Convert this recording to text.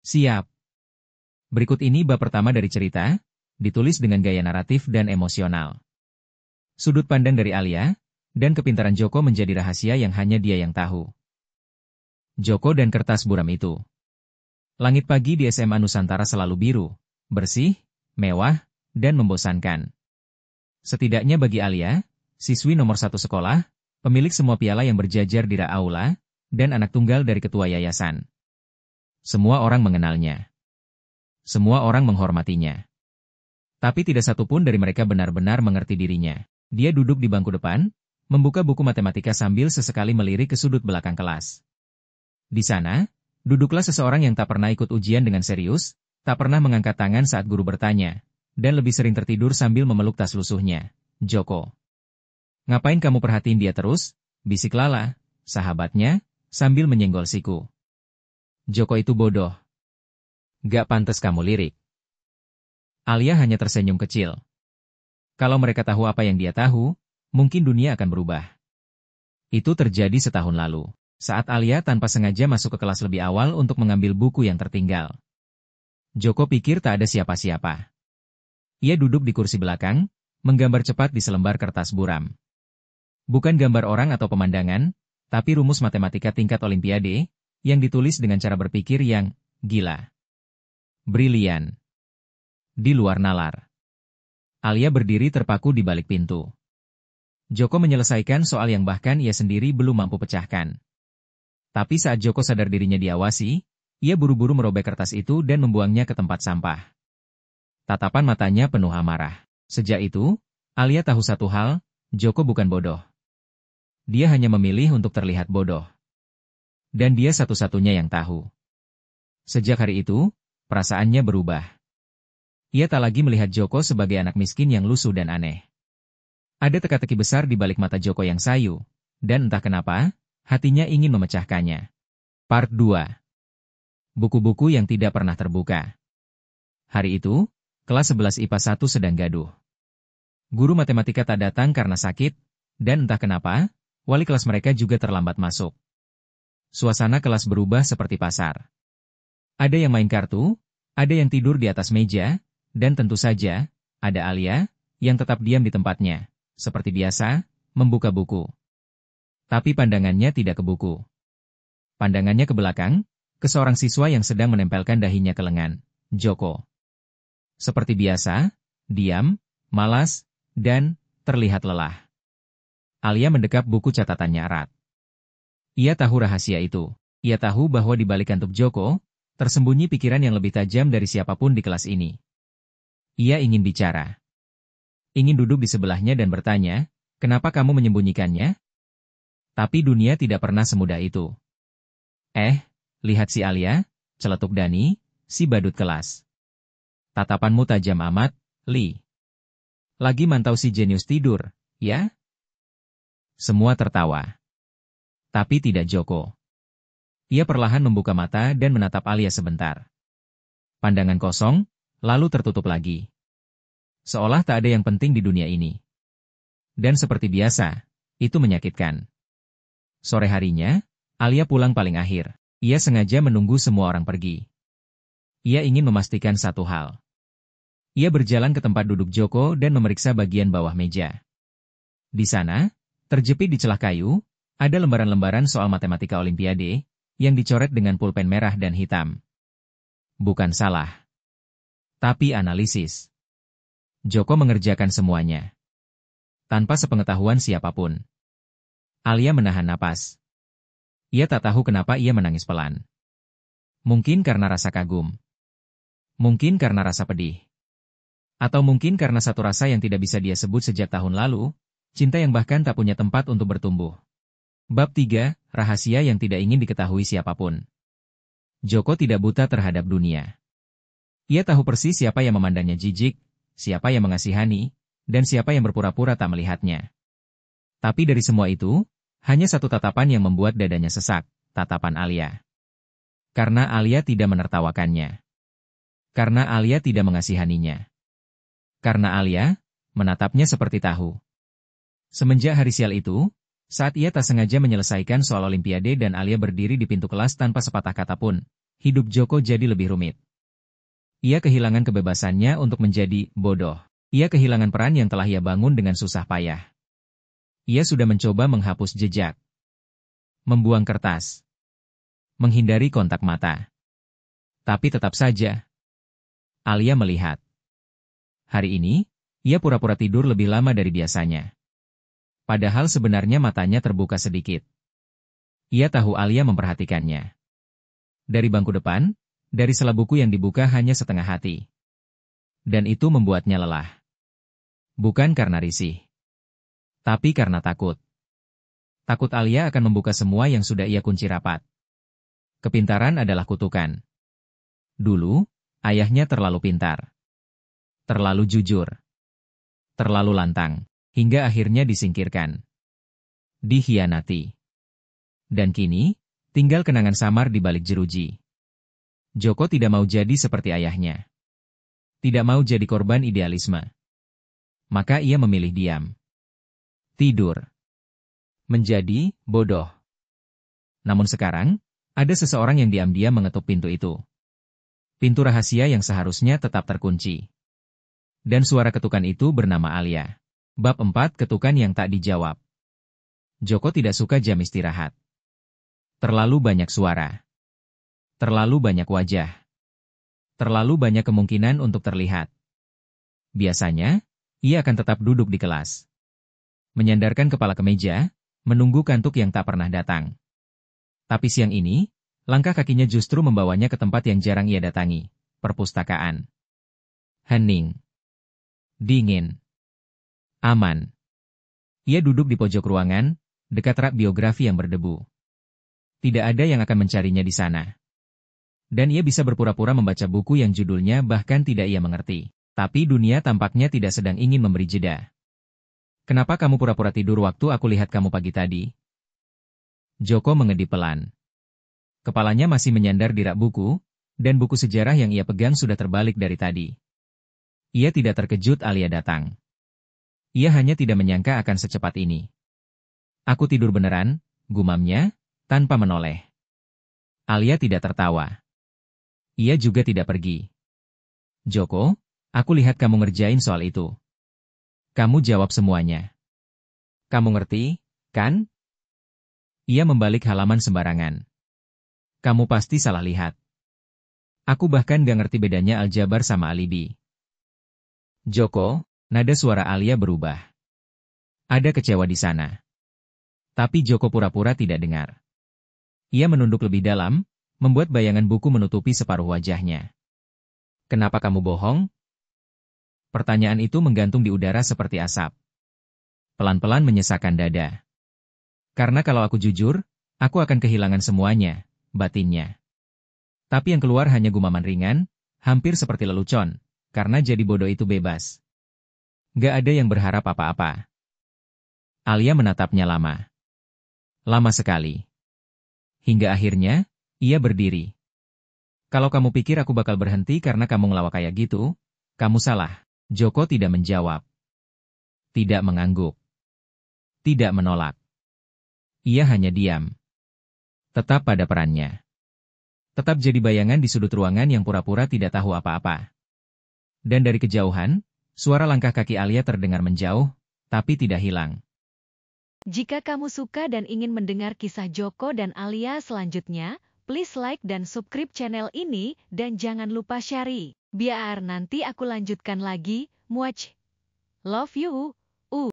Siap. Berikut ini bab pertama dari cerita, ditulis dengan gaya naratif dan emosional. Sudut pandang dari Alia, dan kepintaran Joko menjadi rahasia yang hanya dia yang tahu. Joko dan kertas buram itu. Langit pagi di SMA Nusantara selalu biru, bersih, mewah, dan membosankan. Setidaknya bagi Alia, siswi nomor 1 sekolah, pemilik semua piala yang berjajar di rak aula, dan anak tunggal dari ketua yayasan. Semua orang mengenalnya. Semua orang menghormatinya. Tapi tidak satu pun dari mereka benar-benar mengerti dirinya. Dia duduk di bangku depan, membuka buku matematika sambil sesekali melirik ke sudut belakang kelas. Di sana, duduklah seseorang yang tak pernah ikut ujian dengan serius, tak pernah mengangkat tangan saat guru bertanya, dan lebih sering tertidur sambil memeluk tas lusuhnya. Joko. Ngapain kamu perhatiin dia terus? Bisik Lala, sahabatnya, sambil menyenggol siku. Joko itu bodoh. Gak pantas kamu lirik. Alia hanya tersenyum kecil. Kalau mereka tahu apa yang dia tahu, mungkin dunia akan berubah. Itu terjadi setahun lalu, saat Alia tanpa sengaja masuk ke kelas lebih awal untuk mengambil buku yang tertinggal. Joko pikir tak ada siapa-siapa. Ia duduk di kursi belakang, menggambar cepat di selembar kertas buram. Bukan gambar orang atau pemandangan, tapi rumus matematika tingkat olimpiade, yang ditulis dengan cara berpikir yang gila. Brilian. Di luar nalar. Alia berdiri terpaku di balik pintu. Joko menyelesaikan soal yang bahkan ia sendiri belum mampu pecahkan. Tapi saat Joko sadar dirinya diawasi, ia buru-buru merobek kertas itu dan membuangnya ke tempat sampah. Tatapan matanya penuh amarah. Sejak itu, Alia tahu satu hal, Joko bukan bodoh. Dia hanya memilih untuk terlihat bodoh. Dan dia satu-satunya yang tahu. Sejak hari itu, perasaannya berubah. Ia tak lagi melihat Joko sebagai anak miskin yang lusuh dan aneh. Ada teka-teki besar di balik mata Joko yang sayu, dan entah kenapa, hatinya ingin memecahkannya. Part 2. Buku-buku yang tidak pernah terbuka. Hari itu, kelas 11 IPA 1 sedang gaduh. Guru matematika tak datang karena sakit, dan entah kenapa, wali kelas mereka juga terlambat masuk. Suasana kelas berubah seperti pasar. Ada yang main kartu, ada yang tidur di atas meja, dan tentu saja, ada Alia, yang tetap diam di tempatnya, seperti biasa, membuka buku. Tapi pandangannya tidak ke buku. Pandangannya ke belakang, ke seorang siswa yang sedang menempelkan dahinya ke lengan, Joko. Seperti biasa, diam, malas, dan terlihat lelah. Alia mendekap buku catatannya erat. Ia tahu rahasia itu. Ia tahu bahwa di balik kantuk Joko, tersembunyi pikiran yang lebih tajam dari siapapun di kelas ini. Ia ingin bicara. Ingin duduk di sebelahnya dan bertanya, kenapa kamu menyembunyikannya? Tapi dunia tidak pernah semudah itu. Lihat si Alia, celetuk Dani, si badut kelas. Tatapanmu tajam amat, Li. Lagi mantau si jenius tidur, ya? Semua tertawa. Tapi tidak Joko. Ia perlahan membuka mata dan menatap Alia sebentar. Pandangan kosong, lalu tertutup lagi. Seolah tak ada yang penting di dunia ini. Dan seperti biasa, itu menyakitkan. Sore harinya, Alia pulang paling akhir. Ia sengaja menunggu semua orang pergi. Ia ingin memastikan satu hal. Ia berjalan ke tempat duduk Joko dan memeriksa bagian bawah meja. Di sana, terjepit di celah kayu, ada lembaran-lembaran soal matematika olimpiade, yang dicoret dengan pulpen merah dan hitam. Bukan salah. Tapi analisis. Joko mengerjakan semuanya. Tanpa sepengetahuan siapapun. Alia menahan napas. Ia tak tahu kenapa ia menangis pelan. Mungkin karena rasa kagum. Mungkin karena rasa pedih. Atau mungkin karena satu rasa yang tidak bisa dia sebut sejak tahun lalu, cinta yang bahkan tak punya tempat untuk bertumbuh. Bab 3, rahasia yang tidak ingin diketahui siapapun. Joko tidak buta terhadap dunia. Ia tahu persis siapa yang memandangnya jijik, siapa yang mengasihani, dan siapa yang berpura-pura tak melihatnya. Tapi dari semua itu, hanya satu tatapan yang membuat dadanya sesak, tatapan Alia. Karena Alia tidak menertawakannya. Karena Alia tidak mengasihaninya. Karena Alia menatapnya seperti tahu. Semenjak hari sial itu, saat ia tak sengaja menyelesaikan soal olimpiade dan Alia berdiri di pintu kelas tanpa sepatah kata pun, hidup Joko jadi lebih rumit. Ia kehilangan kebebasannya untuk menjadi bodoh. Ia kehilangan peran yang telah ia bangun dengan susah payah. Ia sudah mencoba menghapus jejak, membuang kertas, menghindari kontak mata. Tapi tetap saja, Alia melihat. Hari ini, ia pura-pura tidur lebih lama dari biasanya. Padahal sebenarnya matanya terbuka sedikit. Ia tahu Alia memperhatikannya. Dari bangku depan, dari sela buku yang dibuka hanya setengah hati. Dan itu membuatnya lelah. Bukan karena risih, tapi karena takut. Takut Alia akan membuka semua yang sudah ia kunci rapat. Kepintaran adalah kutukan. Dulu, ayahnya terlalu pintar. Terlalu jujur. Terlalu lantang. Hingga akhirnya disingkirkan. Dikhianati. Dan kini, tinggal kenangan samar di balik jeruji. Joko tidak mau jadi seperti ayahnya. Tidak mau jadi korban idealisme. Maka ia memilih diam. Tidur. Menjadi bodoh. Namun sekarang, ada seseorang yang diam-diam mengetuk pintu itu. Pintu rahasia yang seharusnya tetap terkunci. Dan suara ketukan itu bernama Alia. Bab 4 Ketukan yang tak dijawab. Joko tidak suka jam istirahat. Terlalu banyak suara. Terlalu banyak wajah. Terlalu banyak kemungkinan untuk terlihat. Biasanya, ia akan tetap duduk di kelas. Menyandarkan kepala ke meja, menunggu kantuk yang tak pernah datang. Tapi siang ini, langkah kakinya justru membawanya ke tempat yang jarang ia datangi, perpustakaan. Hening. Dingin. Aman. Ia duduk di pojok ruangan, dekat rak biografi yang berdebu. Tidak ada yang akan mencarinya di sana. Dan ia bisa berpura-pura membaca buku yang judulnya bahkan tidak ia mengerti. Tapi dunia tampaknya tidak sedang ingin memberi jeda. Kenapa kamu pura-pura tidur waktu aku lihat kamu pagi tadi? Joko mengedip pelan. Kepalanya masih menyandar di rak buku, dan buku sejarah yang ia pegang sudah terbalik dari tadi. Ia tidak terkejut Alia datang. Ia hanya tidak menyangka akan secepat ini. Aku tidur beneran, gumamnya, tanpa menoleh. Alia tidak tertawa. Ia juga tidak pergi. Joko, aku lihat kamu ngerjain soal itu. Kamu jawab semuanya. Kamu ngerti, kan? Ia membalik halaman sembarangan. Kamu pasti salah lihat. Aku bahkan gak ngerti bedanya aljabar sama alibi. Joko, nada suara Alia berubah. Ada kecewa di sana. Tapi Joko pura-pura tidak dengar. Ia menunduk lebih dalam, membuat bayangan buku menutupi separuh wajahnya. Kenapa kamu bohong? Pertanyaan itu menggantung di udara seperti asap. Pelan-pelan menyesakkan dada. Karena kalau aku jujur, aku akan kehilangan semuanya, batinnya. Tapi yang keluar hanya gumaman ringan, hampir seperti lelucon, karena jadi bodoh itu bebas. Gak ada yang berharap apa-apa. Alia menatapnya lama. Lama sekali. Hingga akhirnya, ia berdiri. Kalau kamu pikir aku bakal berhenti karena kamu ngelawak kayak gitu, kamu salah. Joko tidak menjawab. Tidak mengangguk. Tidak menolak. Ia hanya diam. Tetap pada perannya. Tetap jadi bayangan di sudut ruangan yang pura-pura tidak tahu apa-apa. Dan dari kejauhan, suara langkah kaki Alia terdengar menjauh, tapi tidak hilang. Jika kamu suka dan ingin mendengar kisah Joko dan Alia selanjutnya, please like dan subscribe channel ini, dan jangan lupa share. Biar nanti aku lanjutkan lagi, muach. Love you.